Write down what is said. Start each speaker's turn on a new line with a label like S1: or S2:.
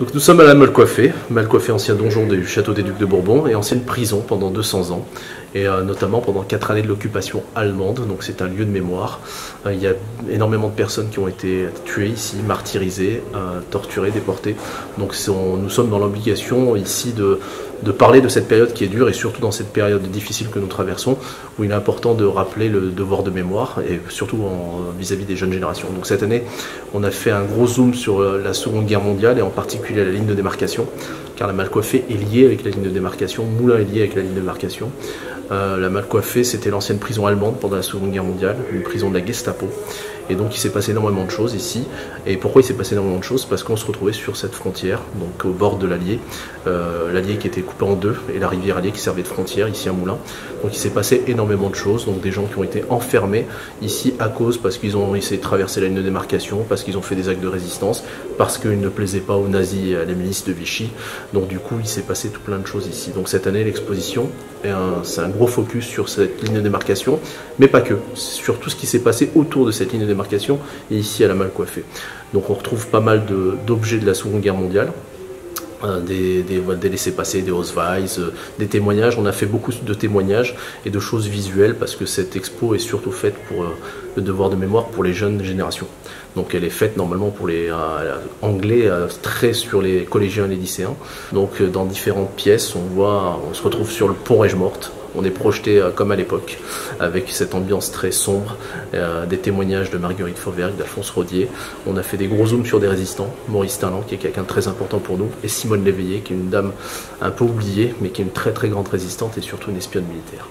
S1: Donc nous sommes à la Malcoiffée, ancien donjon du château des Ducs de Bourbon et ancienne prison pendant 200 ans, et notamment pendant 4 années de l'occupation allemande, donc c'est un lieu de mémoire. Il y a énormément de personnes qui ont été tuées ici, martyrisées, torturées, déportées, donc nous sommes dans l'obligation ici de parler de cette période qui est dure et surtout dans cette période difficile que nous traversons où il est important de rappeler le devoir de mémoire et surtout vis-à-vis des jeunes générations. Donc cette année on a fait un gros zoom sur la Seconde Guerre mondiale et en particulier la ligne de démarcation, car la Malcoiffée est liée avec la ligne de démarcation, Moulins est lié avec la ligne de démarcation. La Malcoiffée, c'était l'ancienne prison allemande pendant la Seconde Guerre mondiale, une prison de la Gestapo. Et donc il s'est passé énormément de choses ici. Et pourquoi il s'est passé énormément de choses? Parce qu'on se retrouvait sur cette frontière, donc au bord de l'Allier, l'Allier qui était coupé en deux, et la rivière Allier qui servait de frontière, ici à Moulins. Donc il s'est passé énormément de choses, donc des gens qui ont été enfermés ici à cause, parce qu'ils ont essayé de traverser la ligne de démarcation, parce qu'ils ont fait des actes de résistance, parce qu'ils ne plaisaient pas aux nazis et à la milice de Vichy. Donc du coup il s'est passé tout plein de choses ici. Donc cette année l'exposition, c'est un gros focus sur cette ligne de démarcation, mais pas que, sur tout ce qui s'est passé autour de cette ligne de démarcation et ici à la Malcoiffée. Donc on retrouve pas mal d'objets de la Seconde Guerre mondiale, des laissez-passer, des Ausweis, des témoignages. On a fait beaucoup de témoignages et de choses visuelles parce que cette expo est surtout faite pour le devoir de mémoire pour les jeunes générations. Donc elle est faite normalement pour les anglais, très sur les collégiens et les lycéens. Donc dans différentes pièces, on se retrouve sur le pont Rège-Morte. On est projeté comme à l'époque, avec cette ambiance très sombre, des témoignages de Marguerite Fauvergue, d'Alphonse Rodier. On a fait des gros zooms sur des résistants, Maurice Tinlan, qui est quelqu'un de très important pour nous, et Simone Léveillé, qui est une dame un peu oubliée, mais qui est une très très grande résistante et surtout une espionne militaire.